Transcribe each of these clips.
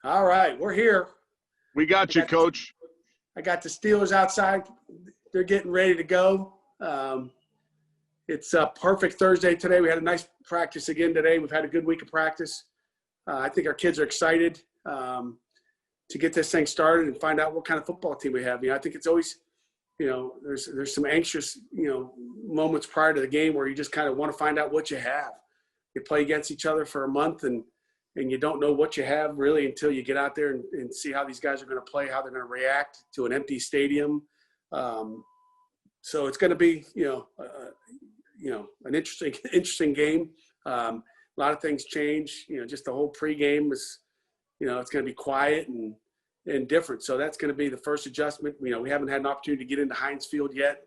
All right, we're here. We got you, Coach. I got the Steelers outside. They're getting ready to go. It's a perfect Thursday today. We had a nice practice again today. We've had a good week of practice. I think our kids are excited to get this thing started and find out what kind of football team we have. I think it's always, there's some anxious, moments prior to the game where you just kind of want to find out what you have. You play against each other for a month and you don't know what you have really until you get out there and see how these guys are going to play, how they're going to react to an empty stadium. So it's going to be, an interesting game. A lot of things change. Just the whole pregame is, it's going to be quiet and different. So that's going to be the first adjustment. We haven't had an opportunity to get into Heinz Field yet.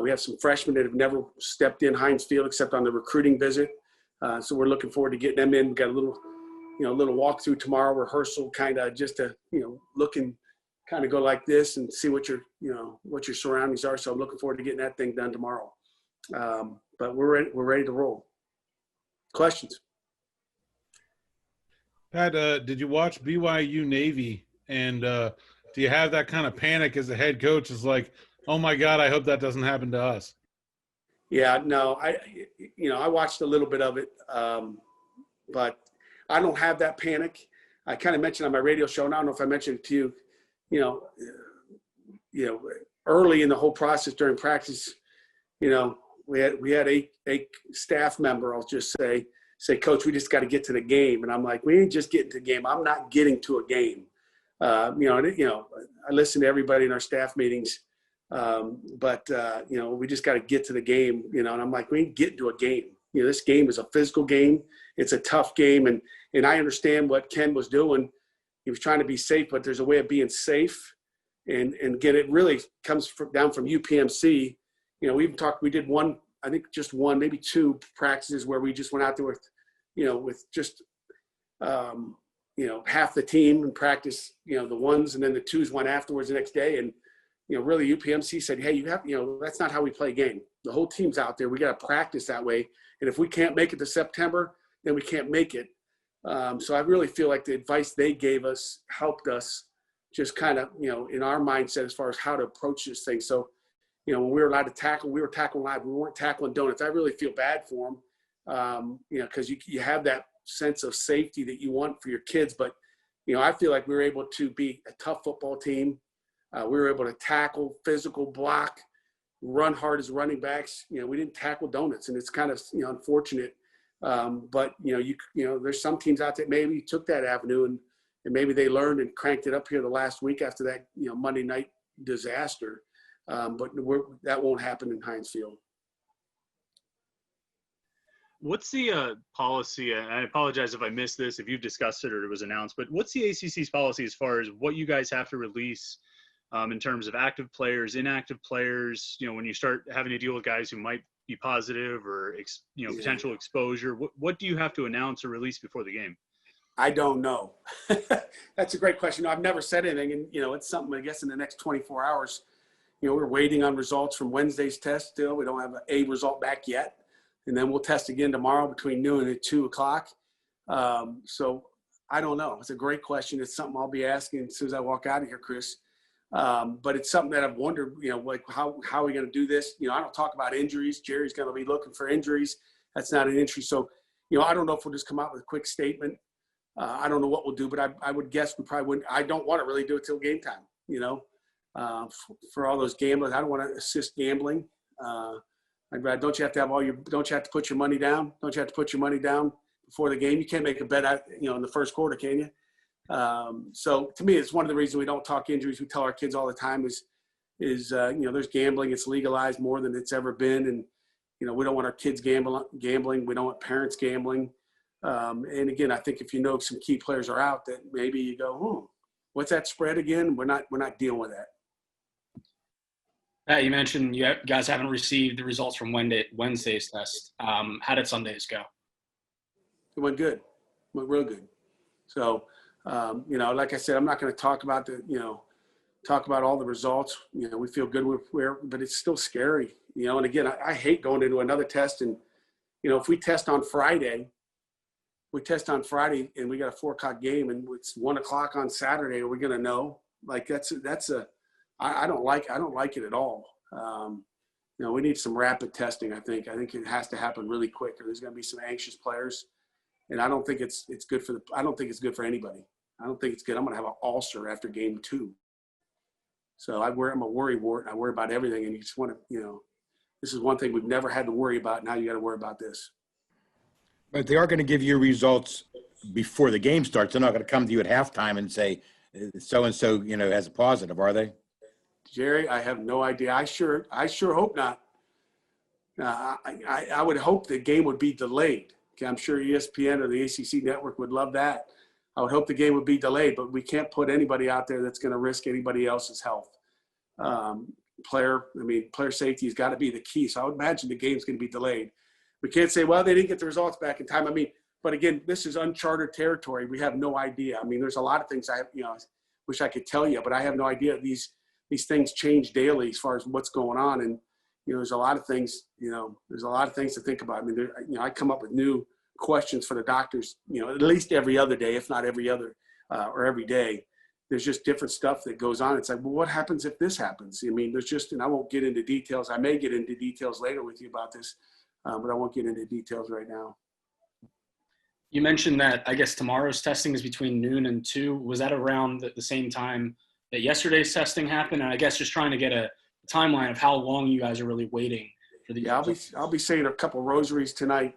We have some freshmen that have never stepped in Heinz Field except on the recruiting visit. So we're looking forward to getting them in. We've got a little walkthrough tomorrow, rehearsal, kind of just to, look and kind of go like this and see what your surroundings are. So I'm looking forward to getting that thing done tomorrow. But we're ready to roll. Questions? Pat, did you watch BYU Navy? And do you have that kind of panic as a head coach? Is like, oh my God, I hope that doesn't happen to us. Yeah, no, I watched a little bit of it, but I don't have that panic. I kind of mentioned on my radio show, and I don't know if I mentioned it to you, early in the whole process during practice, we had a staff member, I'll just say, Coach, we just got to get to the game. And I'm like, we ain't just getting to the game. I'm not getting to a game. I listen to everybody in our staff meetings, but we just got to get to the game, and I'm like, we ain't getting to a game. This game is a physical game. It's a tough game. And I understand what Ken was doing. He was trying to be safe, but there's a way of being safe. And again, it really comes down from UPMC. We did one, I think just one, maybe two practices where we just went out there with just half the team and practice, the ones, and then the twos went afterwards the next day. And, really UPMC said, hey, that's not how we play a game. The whole team's out there. We got to practice that way. And if we can't make it to September, then we can't make it. So I really feel like the advice they gave us helped us just kind of, in our mindset as far as how to approach this thing. So, when we were allowed to tackle, we were tackling live. We weren't tackling donuts. I really feel bad for them, because you have that sense of safety that you want for your kids. But, I feel like we were able to be a tough football team. We were able to tackle, physical, block, run hard as running backs. We didn't tackle donuts, and it's kind of, unfortunate. But, there's some teams out there maybe took that avenue and maybe they learned and cranked it up here the last week after that, Monday night disaster. But that won't happen in Heinz Field. What's the policy? And I apologize if I missed this, if you've discussed it or it was announced, but what's the ACC's policy as far as what you guys have to release in terms of active players, inactive players, when you start having to deal with guys who might be positive or, potential exposure? What do you have to announce or release before the game? I don't know. That's a great question. I've never said anything. And, it's something, I guess, in the next 24 hours. We're waiting on results from Wednesday's test still. We don't have a result back yet. And then we'll test again tomorrow between noon and 2 o'clock. So I don't know. It's a great question. It's something I'll be asking as soon as I walk out of here, Chris. But it's something that I've wondered, like how are we going to do this? I don't talk about injuries. Jerry's going to be looking for injuries. That's not an injury. So, I don't know if we'll just come out with a quick statement. I don't know what we'll do, but I would guess we probably wouldn't. I don't want to really do it till game time, for all those gamblers. I don't want to assist gambling. Don't you have to put your money down? Don't you have to put your money down before the game? You can't make a bet out, in the first quarter, can you? So to me, it's one of the reasons we don't talk injuries. We tell our kids all the time is there's gambling. It's legalized more than it's ever been. And, we don't want our kids gambling. We don't want parents gambling. And again, I think if some key players are out, that maybe you go, what's that spread again? We're not dealing with that. Pat, you mentioned you guys haven't received the results from Wednesday's test. How did Sunday's go? It went good. It went real good. So, like I said, I'm not going to talk about all the results. We feel good but it's still scary. And again, I hate going into another test. And, if we test on Friday, we test on Friday and we got a 4 o'clock game and it's 1 o'clock on Saturday. Are we going to know? Like I don't like it at all. We need some rapid testing. I think it has to happen really quick, or there's going to be some anxious players. And I don't think it's good I don't think it's good for anybody. I don't think it's good. I'm going to have an ulcer after game 2. So I'm a worry wart. I worry about everything. And you just want to, this is one thing we've never had to worry about. Now you got to worry about this. But they are going to give you results before the game starts. They're not going to come to you at halftime and say, so-and-so, has a positive, are they? Jerry, I have no idea. I sure hope not. I would hope the game would be delayed. Okay, I'm sure ESPN or the ACC network would love that. I would hope the game would be delayed, but we can't put anybody out there that's going to risk anybody else's health. Player safety has got to be the key. So I would imagine the game's going to be delayed. We can't say, well, they didn't get the results back in time. But again, this is uncharted territory. We have no idea. There's a lot of things I wish I could tell you, but I have no idea. These things change daily as far as what's going on. And, there's a lot of things, there's a lot of things to think about. I come up with new questions for the doctors, at least every other day, if not every other or every day. There's just different stuff that goes on. It's like, well, what happens if this happens? There's just, and I won't get into details. I may get into details later with you about this, but I won't get into details right now. You mentioned that, I guess, tomorrow's testing is between noon and 2. Was that around the same time that yesterday's testing happened? And I guess just trying to get a timeline of how long you guys are really waiting for the. Yeah, I'll be saying a couple rosaries tonight.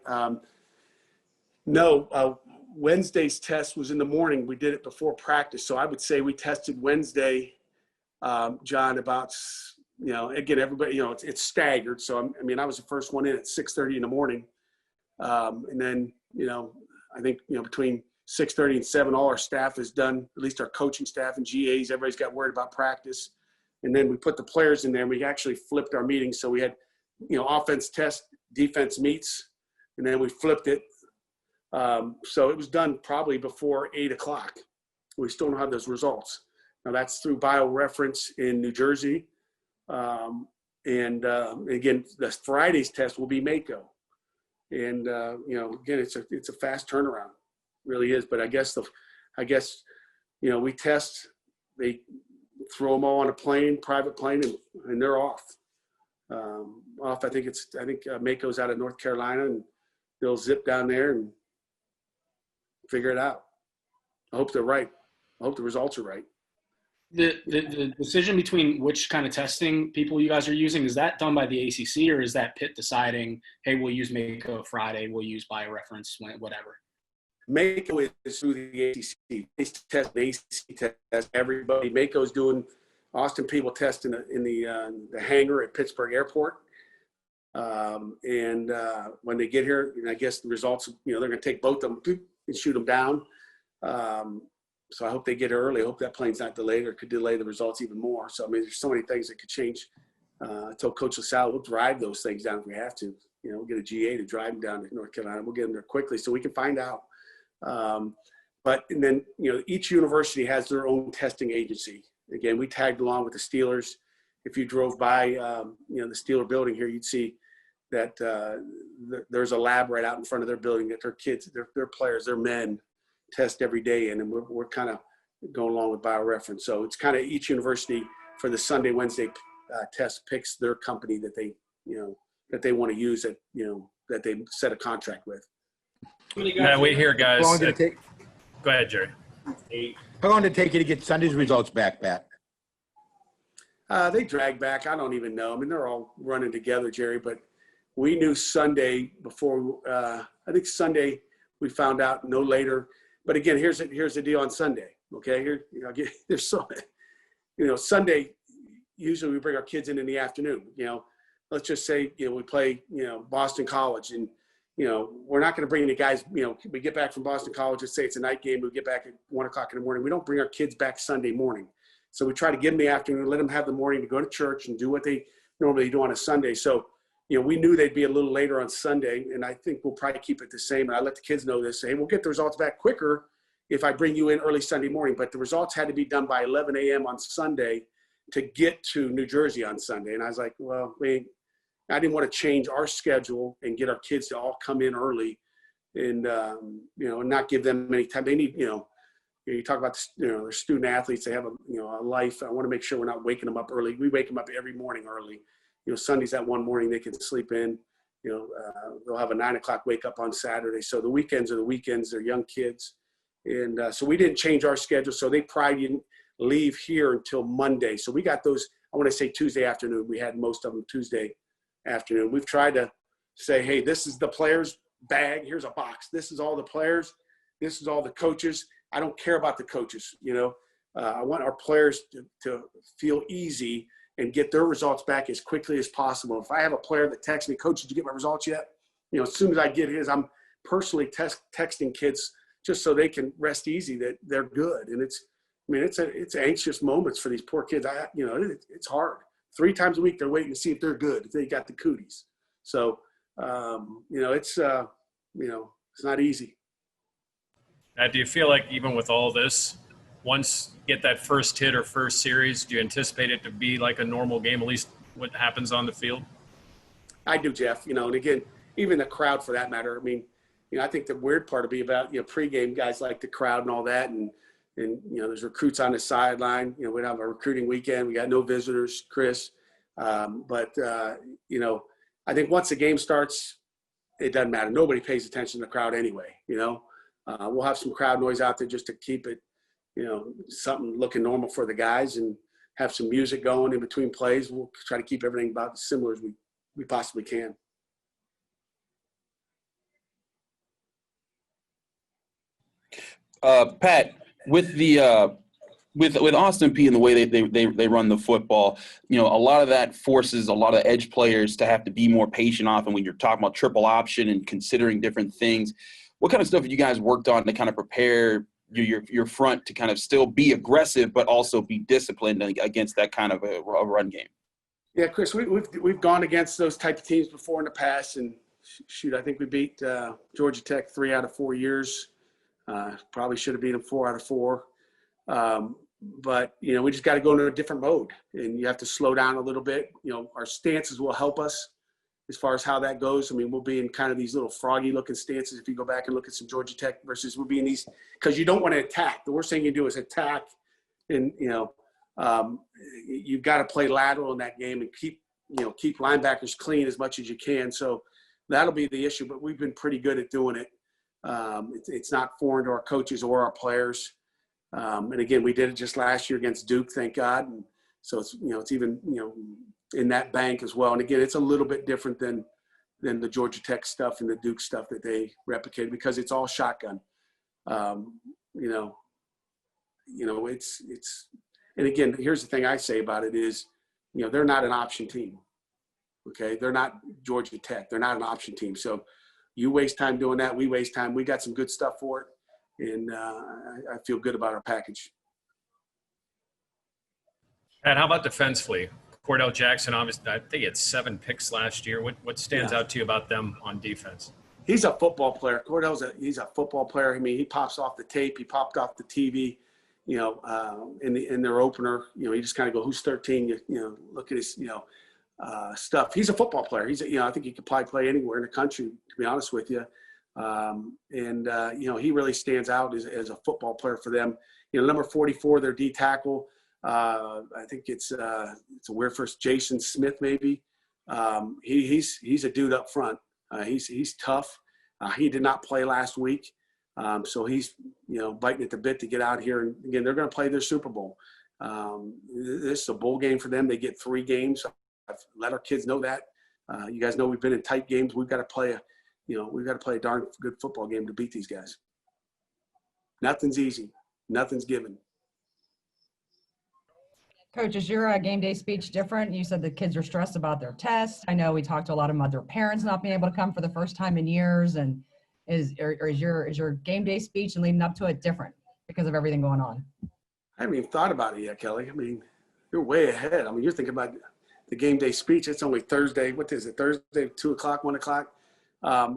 Wednesday's test was in the morning. We did it before practice. So I would say we tested Wednesday, John, about, again, everybody, it's staggered. So, I was the first one in at 6:30 in the morning. And then, I think, between 6:30 and 7, all our staff is done, at least our coaching staff and GAs. Everybody's got worried about practice. And then we put the players in there and we actually flipped our meetings. So we had, offense test, defense meets, and then we flipped it. So it was done probably before 8 o'clock. We still don't have those results. Now that's through BioReference in New Jersey. Again, the Friday's test will be Mako. And, again, it's a fast turnaround, really is. But I guess, we test, they throw them all on a plane, private plane, and they're off. I think Mako's out of North Carolina, and they'll zip down there and figure it out. I hope they're right. I hope the results are right. The decision between which kind of testing people you guys are using, is that done by the ACC, or is that Pitt deciding, hey, we'll use Mako Friday, we'll use BioReference, whatever? Mako is through the ACC. They test the ACC test everybody. Mako's doing Austin people test in the hangar at Pittsburgh Airport. When they get here, I guess the results, they're going to take both of them and shoot them down. So I hope they get early. I hope that plane's not delayed, or could delay the results even more. So, there's so many things that could change. I told Coach LaSalle, we'll drive those things down if we have to. We'll get a GA to drive them down to North Carolina. We'll get them there quickly so we can find out. And then, each university has their own testing agency. Again, we tagged along with the Steelers. If you drove by, the Steeler building here, you'd see that there's a lab right out in front of their building that their kids, their players, their men test every day in, and we're kind of going along with BioReference. So it's kind of each university for the Sunday, Wednesday test picks their company that they want to use, that they set a contract with. Now wait here, guys. How long did it take? Go ahead, Jerry. How long did it take you to get Sunday's results back, Pat? They drag back. I don't even know. They're all running together, Jerry, but we knew Sunday before, I think Sunday we found out no later. But again, here's the deal on Sunday. Okay. There's so, Sunday, usually we bring our kids in the afternoon, let's just say, we play, Boston College, and, we're not going to bring the guys, we get back from Boston College, let's say it's a night game, we get back at 1 o'clock in the morning. We don't bring our kids back Sunday morning. So we try to give them the afternoon, let them have the morning to go to church and do what they normally do on a Sunday. So, we knew they'd be a little later on Sunday, and I think we'll probably keep it the same. And I let the kids know this, say, we'll get the results back quicker if I bring you in early Sunday morning. But the results had to be done by 11 a.m. on Sunday to get to New Jersey on Sunday. And I was like, well, I didn't want to change our schedule and get our kids to all come in early and not give them any time. They need, you talk about, their student athletes, they have a life. I want to make sure we're not waking them up early. We wake them up every morning early. Sunday's that one morning they can sleep in. They'll have a 9 o'clock wake up on Saturday. So the weekends are the weekends. They're young kids. And so we didn't change our schedule. So they probably didn't leave here until Monday. So we got those, I want to say Tuesday afternoon. We had most of them Tuesday afternoon. We've tried to say, hey, this is the players' bag. Here's a box. This is all the players. This is all the coaches. I don't care about the coaches. I want our players to feel easy and get their results back as quickly as possible. If I have a player that texts me, Coach, did you get my results yet? As soon as I get his, I'm personally texting kids just so they can rest easy that they're good. And it's anxious moments for these poor kids. It's hard. 3 times a week they're waiting to see if they're good, if they got the cooties. So it's not easy. Now, do you feel like even with all this, once you get that first hit or first series, do you anticipate it to be like a normal game, at least what happens on the field? I do, Jeff. And again, even the crowd for that matter. I think the weird part would be about, pregame guys like the crowd and all that. And there's recruits on the sideline. We don't have a recruiting weekend. We got no visitors, Chris. But I think once the game starts, it doesn't matter. Nobody pays attention to the crowd anyway, We'll have some crowd noise out there just to keep it, something looking normal for the guys, and have some music going in between plays. We'll try to keep everything about as similar as we possibly can. Pat, with the with Austin Peay and the way they run the football, a lot of that forces a lot of edge players to have to be more patient often when you're talking about triple option and considering different things. What kind of stuff have you guys worked on to kind of prepare your front to kind of still be aggressive but also be disciplined against that kind of a run game? Yeah, Chris, we've gone against those type of teams before in the past, and shoot, I think we beat Georgia Tech 3 out of 4 years. Probably should have beat them 4 out of 4. But we just got to go into a different mode, and you have to slow down a little bit. Our stances will help us as far as how that goes. We'll be in kind of these little froggy looking stances. If you go back and look at some Georgia Tech versus, we'll be in these, because you don't want to attack. The worst thing you do is attack, and you've got to play lateral in that game and keep linebackers clean as much as you can. So that'll be the issue, but we've been pretty good at doing it. It's not foreign to our coaches or our players. And again, we did it just last year against Duke, thank God. And so it's, it's even, in that bank as well. And again, it's a little bit different than the Georgia Tech stuff and the Duke stuff that they replicated, because it's all shotgun. It's, and again, here's the thing I say about it is, they're not an option team. Okay. They're not Georgia Tech. They're not an option team. So you waste time doing that. We waste time. We got some good stuff for it. And I feel good about our package. And how about defensively? Cordell Jackson, obviously, I think he had 7 picks last year. What stands out to you about them on defense? He's a football player. Cordell's he's a football player. He pops off the tape. He popped off the TV. In their opener, you just kind of go, who's 13? Look at his, stuff. He's a football player. He's, I think he could probably play anywhere in the country, to be honest with you. He really stands out as a football player for them. Number 44, their D tackle. I think it's a weird first, Jason Smith, maybe. He's a dude up front. He's tough. He did not play last week. So he's, biting at the bit to get out here. And again, they're going to play their Super Bowl. This is a bowl game for them. They get 3 games. I've let our kids know that. You guys know we've been in tight games. We've got to play a darn good football game to beat these guys. Nothing's easy. Nothing's given. Coach, is your game day speech different? You said the kids are stressed about their tests. I know we talked to a lot of other parents not being able to come for the first time in years. And is your game day speech and leading up to it different because of everything going on? I haven't even thought about it yet, Kelly. You're way ahead. You're thinking about the game day speech. It's only Thursday. What is it? Thursday, 2 o'clock, 1 o'clock. I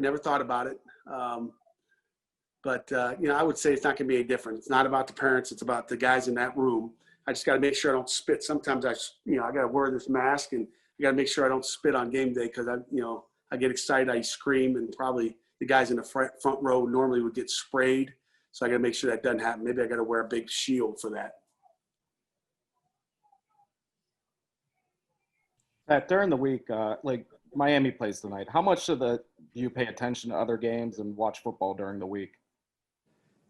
never thought about it. But I would say it's not going to be any different. It's not about the parents. It's about the guys in that room. I just got to make sure I don't spit. Sometimes I got to wear this mask, and I got to make sure I don't spit on game day, because I get excited. I scream and probably, the guys in the front row normally would get sprayed. So I got to make sure that doesn't happen. Maybe I got to wear a big shield for that. Pat, during the week, like Miami plays tonight, how much do you pay attention to other games and watch football during the week?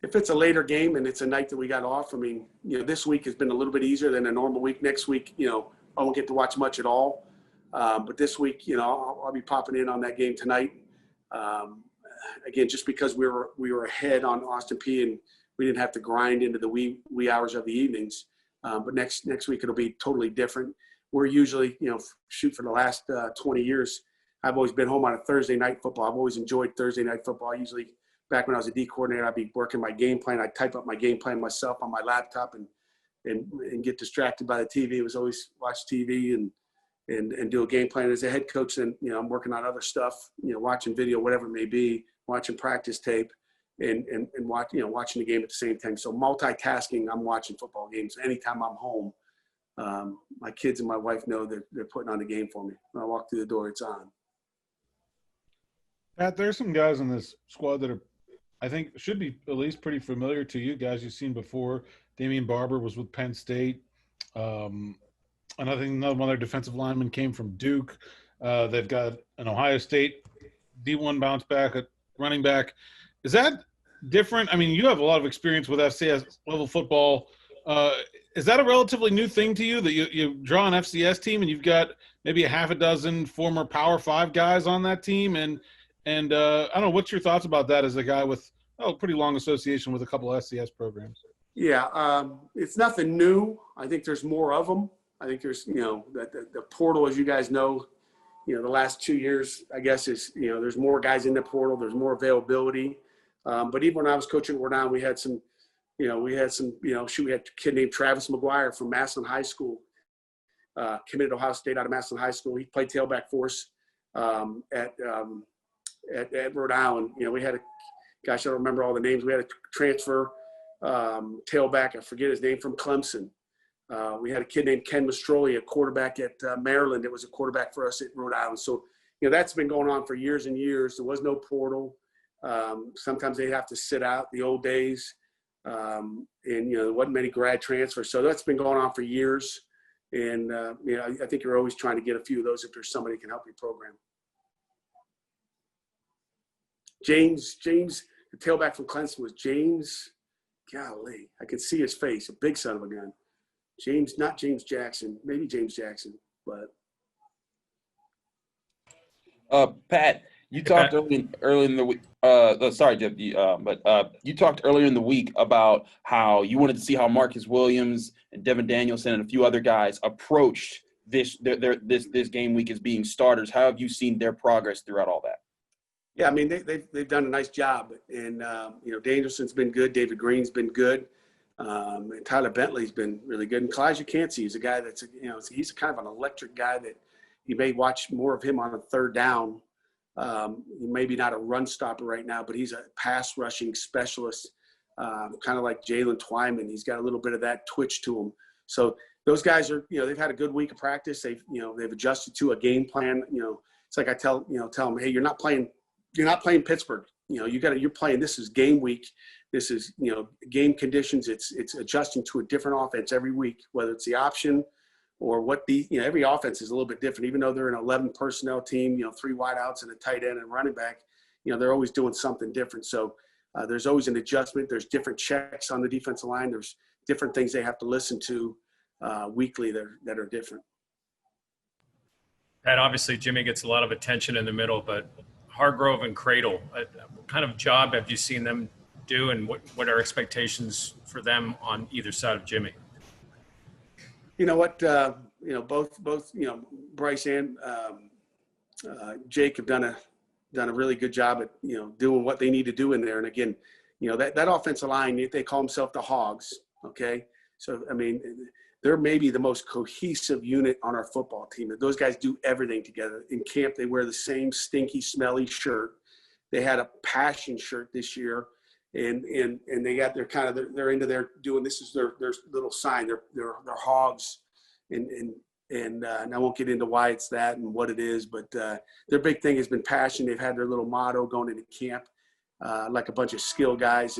If it's a later game and it's a night that we got off, I mean, this week has been a little bit easier than a normal week. Next week, I won't get to watch much at all. But this week, I'll be popping in on that game tonight. Again, just because we were ahead on Austin Peay and we didn't have to grind into the wee hours of the evenings. But next week it'll be totally different. We're usually, shoot, for the last 20 years, I've always been home on a Thursday night football. I've always enjoyed Thursday night football. Usually, back when I was a D coordinator, I'd be working my game plan. I'd type up my game plan myself on my laptop and get distracted by the TV. It was always watch TV and do a game plan. As a head coach, then I'm working on other stuff, watching video, whatever it may be, watching practice tape, and watching the game at the same time. So multitasking, I'm watching football games anytime I'm home. My kids and my wife know that they're putting on the game for me. When I walk through the door, it's on. Pat, there's some guys in this squad that I think should be at least pretty familiar to you guys you've seen before. Damian Barber was with Penn State. And I think another one of their defensive linemen came from Duke. They've got an Ohio State D1 bounce back at running back. Is that different? I mean, you have a lot of experience with FCS level football. Is that a relatively new thing to you that you draw an FCS team and you've got maybe a half a dozen former Power 5 guys on that team? And I don't know, what's your thoughts about that as a guy with pretty long association with a couple of FCS programs? Yeah, it's nothing new. I think there's more of them. I think there's, the portal, as you guys know, the last 2 years, I guess, is, there's more guys in the portal. There's more availability. But even when I was coaching at Rhode Island, we had we had a kid named Travis McGuire from Massillon High School, committed to Ohio State out of Massillon High School. He played tailback for us at Rhode Island. We had I don't remember all the names. We had a transfer tailback, I forget his name, from Clemson. We had a kid named Ken Mastroli, a quarterback at Maryland that was a quarterback for us at Rhode Island. So, that's been going on for years and years. There was no portal. Sometimes they have to sit out the old days. And, there wasn't many grad transfers. So that's been going on for years. And, I think you're always trying to get a few of those if there's somebody who can help you program. James, the tailback from Clemson was James. Golly, I could see his face, a big son of a gun. James, not James Jackson, maybe James Jackson, but. Pat, you talked early in the week. Sorry, Jeff. You talked earlier in the week about how you wanted to see how Marcus Williams and Devin Danielson and a few other guys approached this game week as being starters. How have you seen their progress throughout all that? Yeah, I mean they've done a nice job, and Danielson's been good. David Green's been good. And Tyler Bentley's been really good. And Kalijah Cansey is a guy that's, he's kind of an electric guy that you may watch more of him on a third down. Maybe not a run stopper right now, but he's a pass rushing specialist, kind of like Jalen Twyman. He's got a little bit of that twitch to him. So those guys are, they've had a good week of practice. They've adjusted to a game plan. It's like I tell them, hey, you're not playing Pittsburgh. You're playing, this is game week. This is, game conditions. It's adjusting to a different offense every week, whether it's the option or what every offense is a little bit different. Even though they're an 11 personnel team, 3 wideouts and a tight end and running back, they're always doing something different. So there's always an adjustment. There's different checks on the defensive line. There's different things they have to listen to weekly that are different. Pat, obviously Jimmy gets a lot of attention in the middle, but Hargrove and Cradle, what kind of job have you seen them do, and what are expectations for them on either side of Jimmy? You know what? Both Bryce and Jake have done a really good job at doing what they need to do in there. And again, that offensive line, they call themselves the Hogs. Okay, so I mean, they're maybe the most cohesive unit on our football team. Those guys do everything together. In camp, they wear the same stinky, smelly shirt. They had a passion shirt this year. And they got they're into their doing, this is their little sign. They're Hogs, and And I won't get into why it's that and what it is, but their big thing has been passion. They've had their little motto going into camp, like a bunch of skill guys.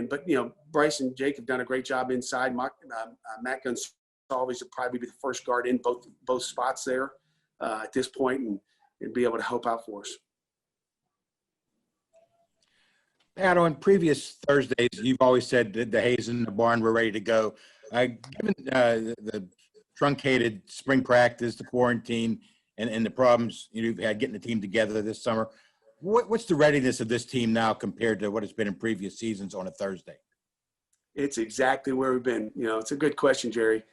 But Bryce and Jake have done a great job inside. Matt Gonsalves will probably be the first guard in both spots there at this point, and be able to help out for us. Pat, on previous Thursdays, you've always said that the Hayes and the barn were ready to go. Given the truncated spring practice, the quarantine, and the problems you've had getting the team together this summer, what's the readiness of this team now compared to what it's been in previous seasons on a Thursday? It's exactly where we've been. It's a good question, Jerry.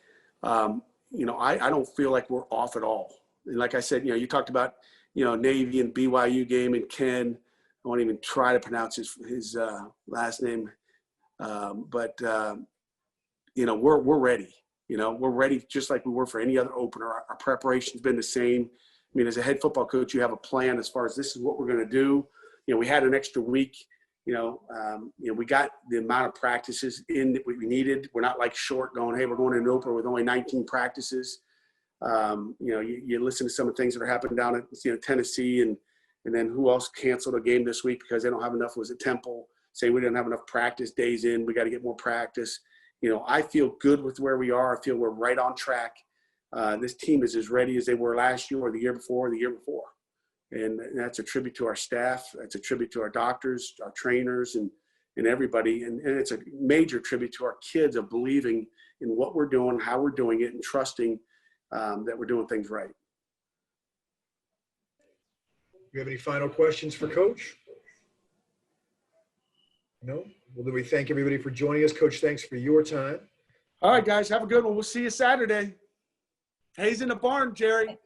I don't feel like we're off at all. And like I said, you talked about, Navy and BYU game, and Ken, I won't even try to pronounce his last name. But we're ready. We're ready just like we were for any other opener. Our preparation's been the same. I mean, as a head football coach, you have a plan as far as this is what we're going to do. We had an extra week. We got the amount of practices in that we needed. We're not like short going, hey, we're going to an opener with only 19 practices. You listen to some of the things that are happening down at Tennessee, and then who else canceled a game this week because they don't have enough. Was it Temple saying we didn't have enough practice days in? We got to get more practice. I feel good with where we are. I feel we're right on track. This team is as ready as they were last year or the year before. And that's a tribute to our staff. That's a tribute to our doctors, our trainers, and everybody. And it's a major tribute to our kids of believing in what we're doing, how we're doing it, and trusting that we're doing things right. Do you have any final questions for Coach? No? Well, then we thank everybody for joining us. Coach, thanks for your time. All right, guys, have a good one. We'll see you Saturday. Hayes in the barn, Jerry.